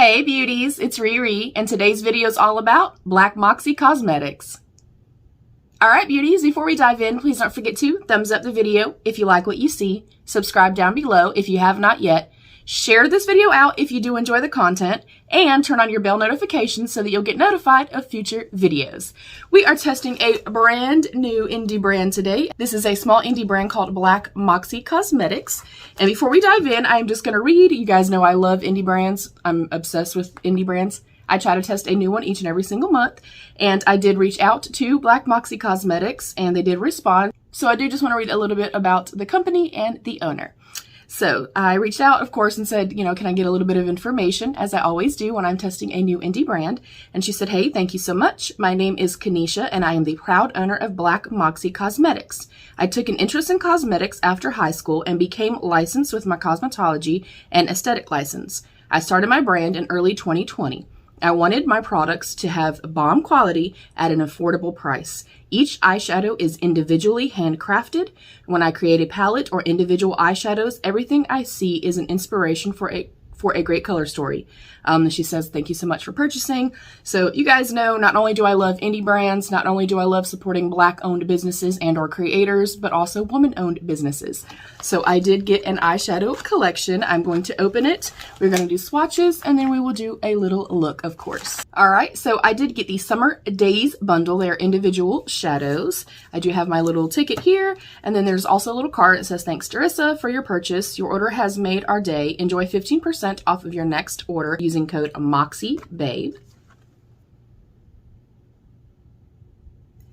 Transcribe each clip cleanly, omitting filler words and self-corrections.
Hey beauties, it's Riri, and today's video is all about BLACKMOXY cosmetics. Alright beauties, before we dive in, please don't forget to thumbs up the video if you like what you see, subscribe down below if you have not yet, share this video out if you do enjoy the content, and turn on your bell notifications so that you'll get notified of future videos. We are testing a brand new indie brand today. This is a small indie brand called BLACKMOXY Cosmetics. And before we dive in, I'm just going to read. You guys know I love indie brands. I'm obsessed with indie brands. I try to test a new one each and every single month. And I did reach out to BLACKMOXY Cosmetics and they did respond. So I do just want to read a little bit about the company and the owner. So I reached out, of course, and said, can I get a little bit of information, as I always do when I'm testing a new indie brand? And she said, hey, thank you so much. My name is Kanisha, and I am the proud owner of BLACKMOXY Cosmetics. I took an interest in cosmetics after high school and became licensed with my cosmetology and aesthetic license. I started my brand in early 2020. I wanted my products to have bomb quality at an affordable price. Each eyeshadow is individually handcrafted. When I create a palette or individual eyeshadows, everything I see is an inspiration for a great color story. She says, thank you so much for purchasing. So you guys know, not only do I love indie brands, not only do I love supporting Black-owned businesses and or creators, but also woman-owned businesses. So I did get an eyeshadow collection. I'm going to open it. We're going to do swatches, and then we will do a little look, of course. All right, so I did get the Summer Daze bundle. They are individual shadows. I do have my little ticket here, and then there's also a little card that says, thanks, Darissa, for your purchase. Your order has made our day. Enjoy 15% off of your next order using code MOXYBABE.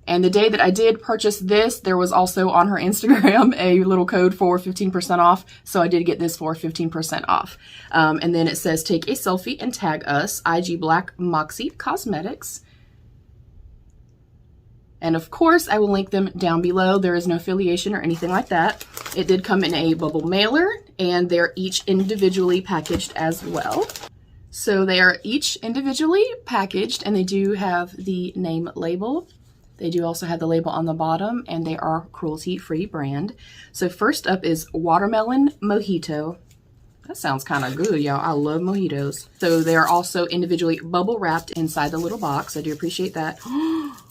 And the day that I did purchase this, there was also on her Instagram a little code for 15% off. So I did get this for 15% off. And then it says, take a selfie and tag us, IG BLACKMOXY Cosmetics. And of course, I will link them down below. There is no affiliation or anything like that. It did come in a bubble mailer, and they're each individually packaged as well. So they are each individually packaged, and they do have the name label. They do also have the label on the bottom, and they are cruelty-free brand. So first up is Watermelon Mojito. That sounds kind of good, y'all. I love mojitos. So they are also individually bubble wrapped inside the little box. I do appreciate that.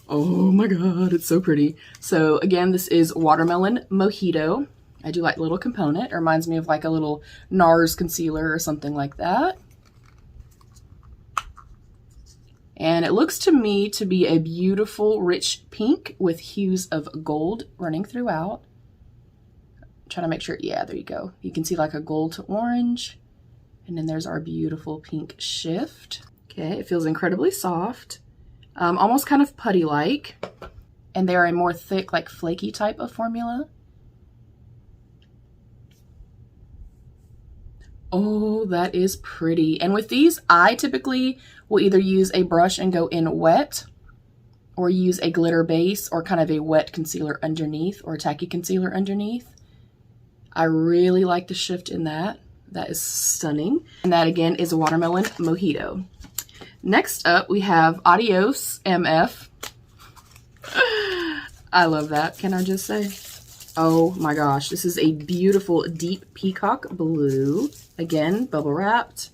Oh my God, it's so pretty. So again, this is Watermelon Mojito. I do like the little component. It reminds me of like a little NARS concealer or something like that. And it looks to me to be a beautiful, rich pink with hues of gold running throughout. I'm trying to make sure, yeah, there you go. You can see like a gold to orange. And then there's our beautiful pink shift. Okay, it feels incredibly soft. Almost kind of putty-like. And they're a more thick, like flaky type of formula. Oh, that is pretty. And with these, I typically will either use a brush and go in wet, or use a glitter base, or kind of a wet concealer underneath, or tacky concealer underneath. I really like the shift in that. That is stunning. And that again is a Watermelon Mojito. Next up, we have Adios Mf. I love that, can I just say? Oh my gosh, this is a beautiful deep peacock blue. Again, bubble wrapped.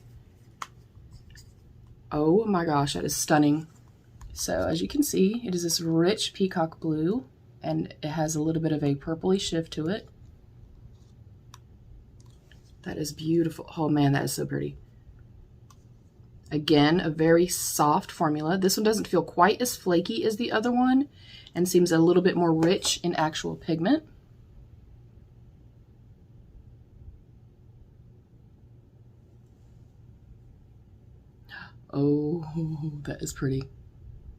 Oh my gosh, that is stunning. So as you can see, it is this rich peacock blue, and it has a little bit of a purpley shift to it. That is beautiful. Oh man, that is so pretty. Again, a very soft formula. This one doesn't feel quite as flaky as the other one and seems a little bit more rich in actual pigment. Oh, that is pretty.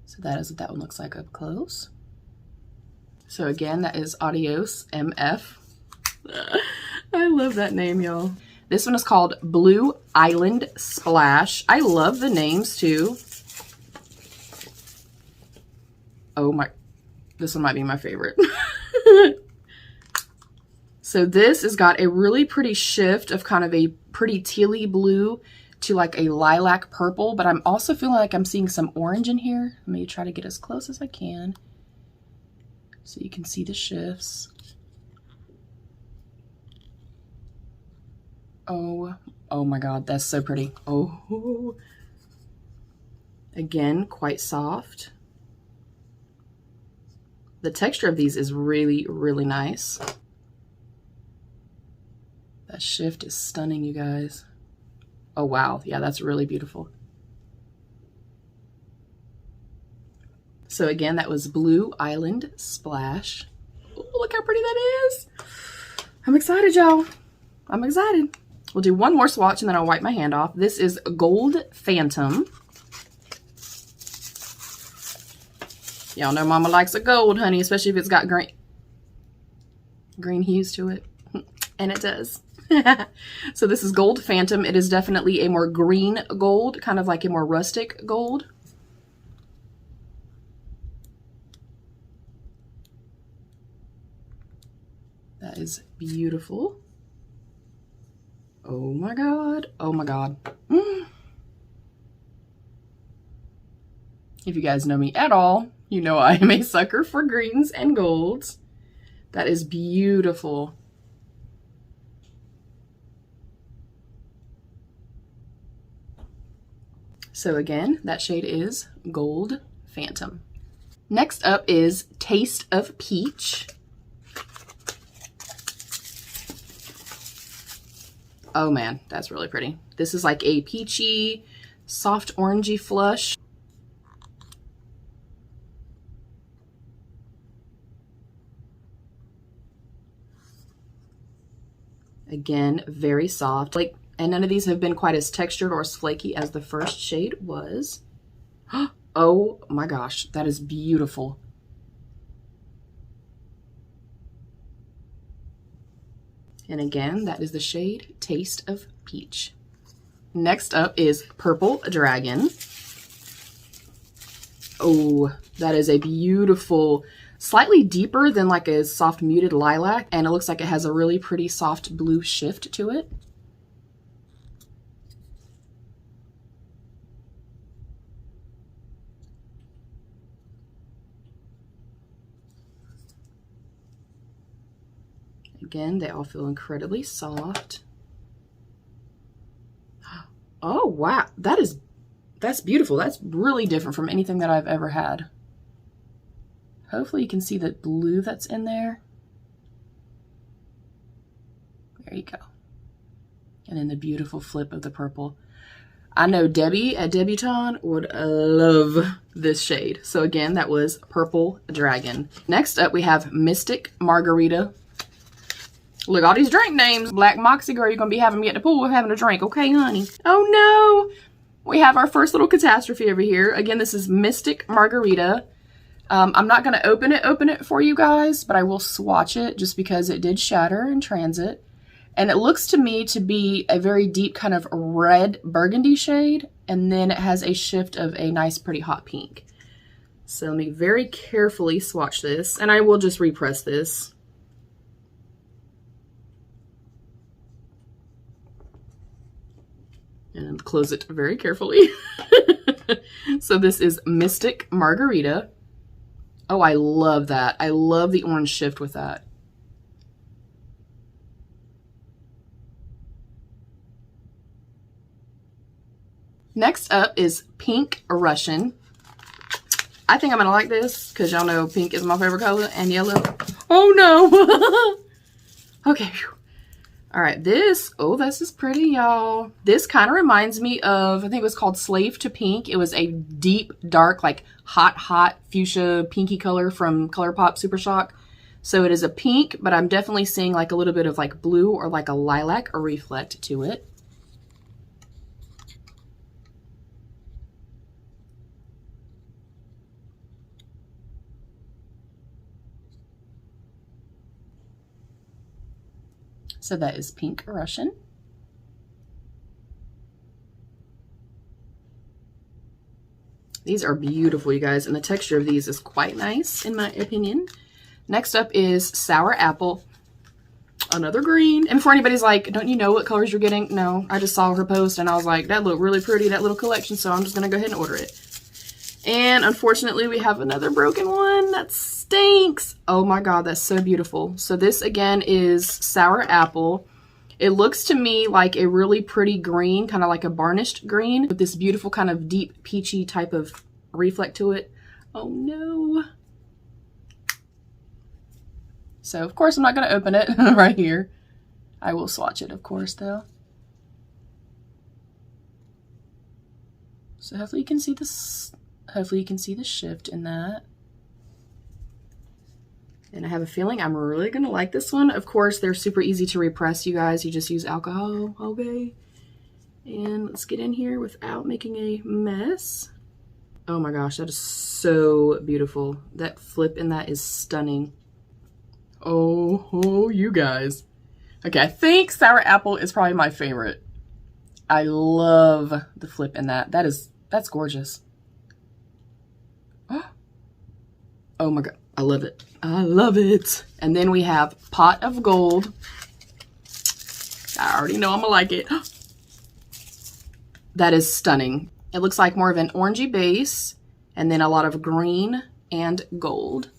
So that is what that one looks like up close. So again, that is Adios Mf. I love that name, y'all. This one is called Blue Island Splash. I love the names too. Oh my, this one might be my favorite. So this has got a really pretty shift of kind of a pretty tealy blue to like a lilac purple, but I'm also feeling like I'm seeing some orange in here. Let me try to get as close as I can so you can see the shifts. Oh Oh my God, that's so pretty. Oh, again, quite soft. The texture of these is really, really nice. That shift is stunning, you guys. Oh wow, yeah, that's really beautiful. So again, that was Blue Island Splash. Ooh, look how pretty that is. I'm excited, y'all. I'm excited. We'll do one more swatch and then I'll wipe my hand off. This is Gold Phantom. Y'all know mama likes a gold, honey, especially if it's got green hues to it. And it does. So this is Gold Phantom. It is definitely a more green gold, kind of like a more rustic gold. That is beautiful. Oh my God. Oh my God. If you guys know me at all, you know I am a sucker for greens and golds. That is beautiful. So again, that shade is Gold Phantom. Next up is Taste of Peach. Oh man, that's really pretty. This is like a peachy, soft orangey flush. Again, very soft. And none of these have been quite as textured or as flaky as the first shade was. Oh my gosh, that is beautiful. And again, that is the shade Taste of Peach. Next up is Purple Dragon. Oh, that is a beautiful, slightly deeper than like a soft muted lilac, and it looks like it has a really pretty soft blue shift to it. Again, they all feel incredibly soft. Oh, wow. That's beautiful. That's really different from anything that I've ever had. Hopefully you can see the blue that's in there. There you go. And then the beautiful flip of the purple. I know Debbie at Debutante would love this shade. So again, that was Purple Dragon. Next up, we have Mystic Margarita. Look, all these drink names. BLACKMOXY, girl, you're going to be having me at the pool having a drink. Okay, honey. Oh, no. We have our first little catastrophe over here. Again, this is Mystic Margarita. I'm not going to open it for you guys, but I will swatch it just because it did shatter in transit. And it looks to me to be a very deep kind of red burgundy shade. And then it has a shift of a nice, pretty hot pink. So let me very carefully swatch this. And I will just repress this. And close it very carefully. So this is Mystic Margarita. Oh, I love that. I love the orange shift with that. Next up is Pink Russian. I think I'm going to like this because y'all know pink is my favorite color, and yellow. Oh, no. Okay. All right, this is pretty, y'all. This kind of reminds me of, I think it was called Slave to Pink. It was a deep, dark, like hot fuchsia pinky color from ColourPop Super Shock. So it is a pink, but I'm definitely seeing like a little bit of like blue or like a lilac or reflect to it. So that is Pink Russian. These are beautiful, you guys, and the texture of these is quite nice, in my opinion. Next up is Sour Apple. Another green. And before anybody's like, don't you know what colors you're getting? No, I just saw her post, and I was like, that looked really pretty, that little collection, so I'm just going to go ahead and order it. And unfortunately, we have another broken one. That stinks. Oh my God, that's so beautiful. So this again is Sour Apple. It looks to me like a really pretty green, kind of like a varnished green with this beautiful kind of deep peachy type of reflect to it. Oh no. So of course I'm not going to open it right here. I will swatch it of course though. So hopefully you can see this, hopefully you can see the shift in that. And I have a feeling I'm really gonna like this one. Of course, they're super easy to repress, you guys. You just use alcohol, okay? And let's get in here without making a mess. Oh my gosh, that is so beautiful. That flip in that is stunning. Oh, you guys. Okay, I think Sour Apple is probably my favorite. I love the flip in that. That's gorgeous. Oh my God, I love it. I love it. And then we have Pot of Gold. I already know I'm gonna like it. That is stunning. It looks like more of an orangey base and then a lot of green and gold.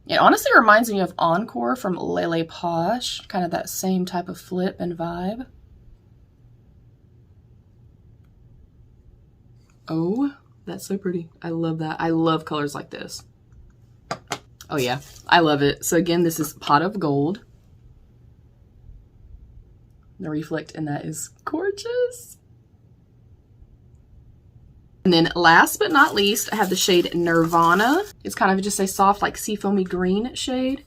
It honestly reminds me of Encore from Lele Posh, kind of that same type of flip and vibe. Oh, that's so pretty. I love that. I love colors like this. Oh yeah, I love it. So again, this is Pot of Gold. The reflect in that is gorgeous. And then last but not least, I have the shade Nirvana. It's kind of just a soft, like seafoamy green shade.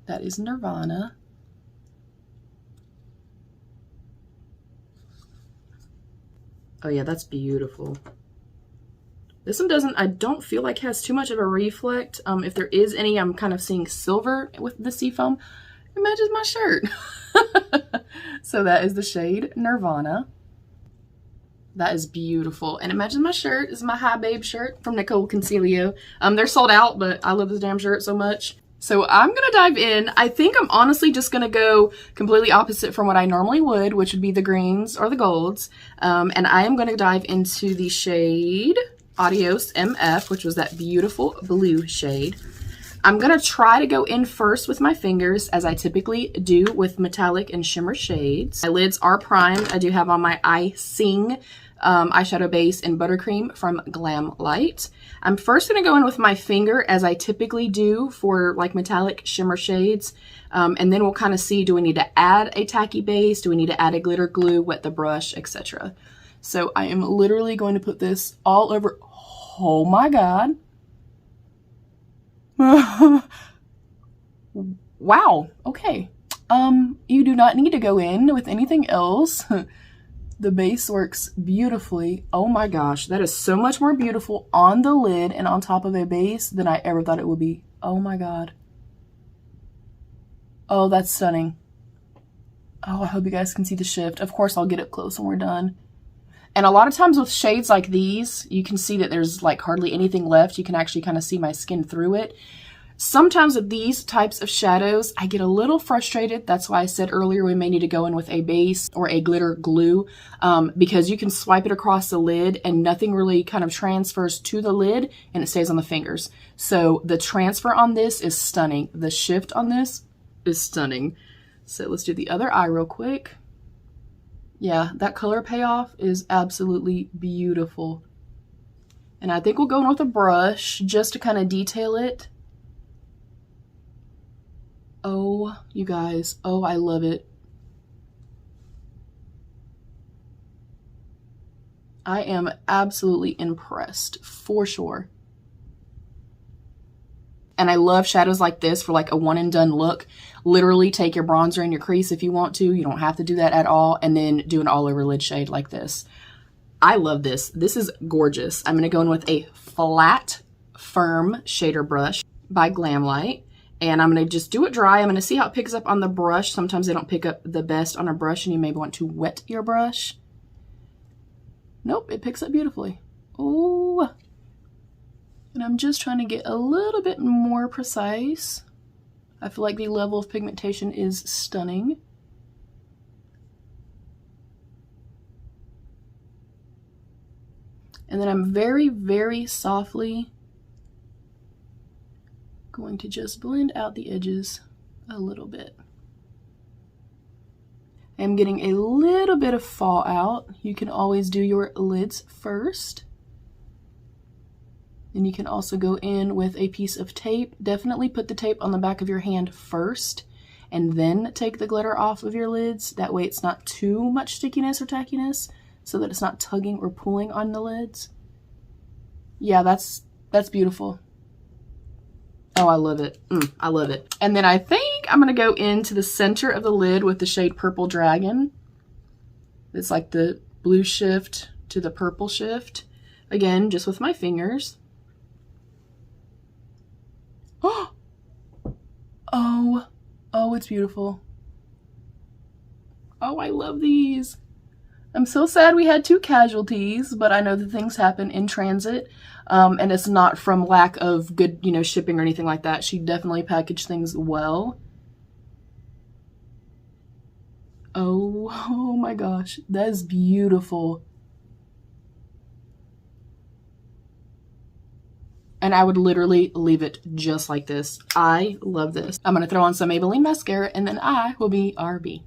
That is Nirvana. Oh yeah, that's beautiful. This one doesn't, I don't feel like has too much of a reflect. If there is any, I'm kind of seeing silver with the seafoam. It matches my shirt. So that is the shade Nirvana. That is beautiful. And it matches my shirt. This is my Hi Babe shirt from Nicole Concilio. They're sold out, but I love this damn shirt so much. So I'm going to dive in. I think I'm honestly just going to go completely opposite from what I normally would, which would be the greens or the golds. And I am going to dive into the shade Adios Mf, which was that beautiful blue shade. I'm going to try to go in first with my fingers, as I typically do with metallic and shimmer shades. My lids are primed. I do have on my Eye-Cing eyeshadow base in Buttercream from Glamlite. I'm first going to go in with my finger, as I typically do for like metallic shimmer shades. And then we'll kind of see, do we need to add a tacky base? Do we need to add a glitter glue, wet the brush, etc.? So I am literally going to put this all over. Oh my God. Wow. Okay. You do not need to go in with anything else. The base works beautifully. Oh my gosh, that is so much more beautiful on the lid and on top of a base than I ever thought it would be. Oh my God. Oh, that's stunning. Oh, I hope you guys can see the shift. Of course, I'll get up close when we're done. And a lot of times with shades like these, you can see that there's like hardly anything left. You can actually kind of see my skin through it. Sometimes with these types of shadows, I get a little frustrated. That's why I said earlier we may need to go in with a base or a glitter glue, because you can swipe it across the lid and nothing really kind of transfers to the lid and it stays on the fingers. So the transfer on this is stunning. The shift on this is stunning. So let's do the other eye real quick. Yeah, that color payoff is absolutely beautiful. And I think we'll go in with a brush just to kind of detail it. Oh, you guys. Oh, I love it. I am absolutely impressed, for sure. And I love shadows like this for like a one and done look. Literally take your bronzer in your crease if you want to. You don't have to do that at all. And then do an all over lid shade like this. I love this. This is gorgeous. I'm going to go in with a flat, firm shader brush by Glamlite. And I'm going to just do it dry. I'm going to see how it picks up on the brush. Sometimes they don't pick up the best on a brush and you may want to wet your brush. Nope, it picks up beautifully. Oh, and I'm just trying to get a little bit more precise. I feel like the level of pigmentation is stunning. And then I'm very, very softly going to just blend out the edges a little bit. I'm getting a little bit of fallout. You can always do your lids first. Then you can also go in with a piece of tape. Definitely put the tape on the back of your hand first and then take the glitter off of your lids. That way it's not too much stickiness or tackiness, so that it's not tugging or pulling on the lids. Yeah, that's beautiful. Oh, I love it. I love it. And then I think I'm gonna go into the center of the lid with the shade Purple Dragon. It's like the blue shift to the purple shift. Again, just with my fingers. Oh, it's beautiful. Oh, I love these. I'm so sad we had 2 casualties, but I know that things happen in transit, and it's not from lack of good, you know, shipping or anything like that. She definitely packaged things well. Oh my gosh, that is beautiful. And I would literally leave it just like this. I love this. I'm gonna throw on some Maybelline mascara and then I will be RB.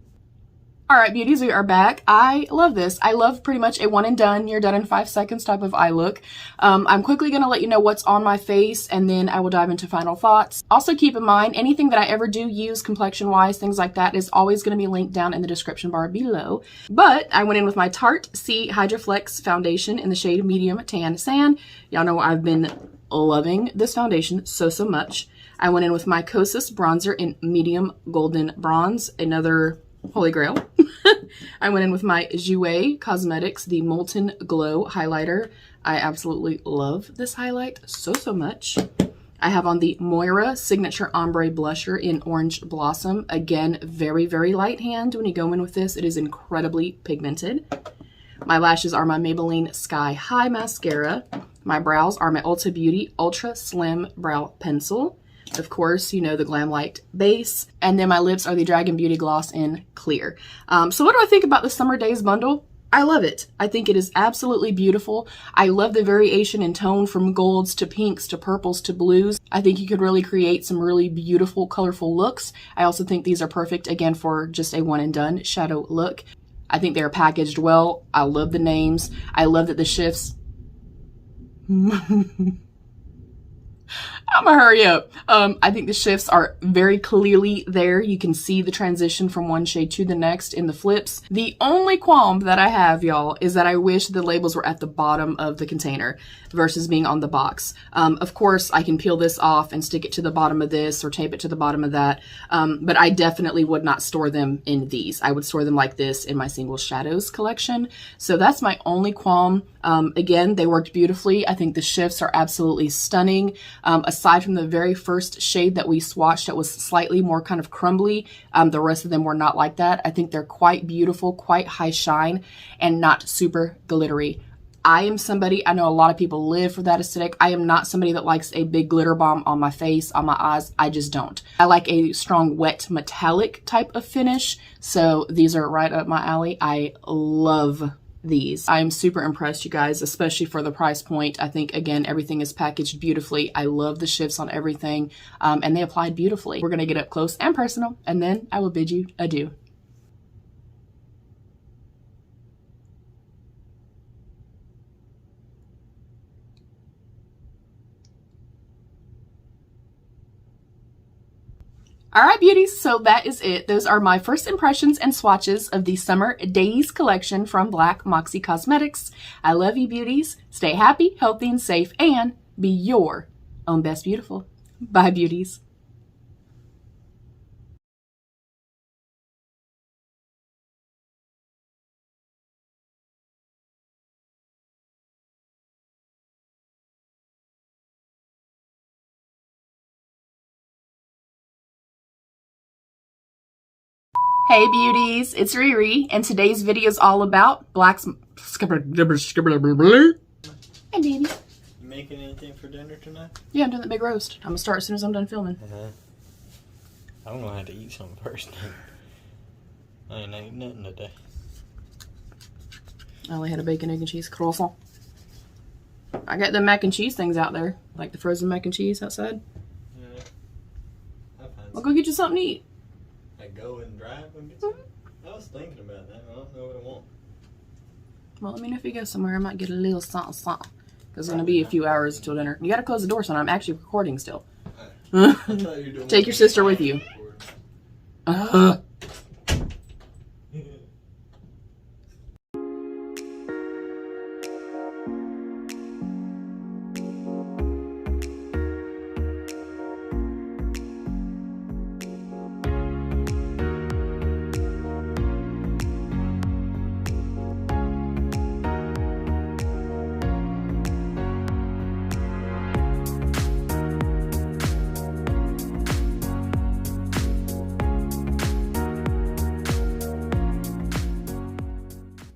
All right, beauties, we are back. I love this. I love pretty much a one and done, you're done in 5 seconds type of eye look. I'm quickly gonna let you know what's on my face and then I will dive into final thoughts. Also keep in mind, anything that I ever do use complexion-wise, things like that, is always gonna be linked down in the description bar below. But I went in with my Tarte C Hydroflex foundation in the shade Medium Tan Sand. Y'all know I've been loving this foundation so much. I went in with my Kosas bronzer in Medium Golden Bronze, another holy grail. I went in with my Jouer Cosmetics, the Molten Glow highlighter. I absolutely love this highlight so much. I have on the Moira Signature Ombre Blusher in Orange Blossom. Again, very light hand when you go in with this. It is incredibly pigmented. My lashes are my Maybelline Sky High Mascara. My brows are my Ulta Beauty Ultra Slim Brow Pencil. Of course, you know, the Glamlite base. And then my lips are the Dragun Beauty Gloss in Clear. So what do I think about the Summer Daze bundle? I love it. I think it is absolutely beautiful. I love the variation in tone from golds to pinks to purples to blues. I think you could really create some really beautiful, colorful looks. I also think these are perfect, again, for just a one and done shadow look. I think they're packaged well. I love the names. I love that the shifts... I'm gonna hurry up. I think the shifts are very clearly there. You can see the transition from one shade to the next in the flips. The only qualm that I have, y'all, is that I wish the labels were at the bottom of the container versus being on the box. Of course, I can peel this off and stick it to the bottom of this or tape it to the bottom of that, but I definitely would not store them in these. I would store them like this in my Single Shadows collection. So that's my only qualm. Again, they worked beautifully. I think the shifts are absolutely stunning. Aside from the very first shade that we swatched that was slightly more kind of crumbly, the rest of them were not like that. I think they're quite beautiful, quite high shine, and not super glittery. I am somebody, I know a lot of people live for that aesthetic. I am not somebody that likes a big glitter bomb on my face, on my eyes. I just don't. I like a strong, wet, metallic type of finish. So these are right up my alley. I love these. I'm super impressed, you guys, especially for the price point. I think, again, everything is packaged beautifully. I love the shifts on everything, and they applied beautifully. We're going to get up close and personal, and then I will bid you adieu. All right, beauties, so that is it. Those are my first impressions and swatches of the Summer Daze collection from BLACKMOXY Cosmetics. I love you, beauties. Stay happy, healthy, and safe, and be your own best beautiful. Bye, beauties. Hey beauties, it's Riri, and today's video is all about Hey baby. You making anything for dinner tonight? Yeah, I'm doing the big roast. I'm gonna start as soon as I'm done filming. I'm gonna have to eat something first. I ain't ate nothing today. I only had a bacon, egg, and cheese croissant. I got the mac and cheese things out there, like the frozen mac and cheese outside. Yeah. I'll go get you something to eat. Like go and drive and get some? I was thinking about that. I don't know what I want. Well, let me know if you go somewhere. I might get a little something. Because it's going to be a few hours till dinner. You got to close the door, son. I'm actually recording still. I thought you were doing Take your sister with you.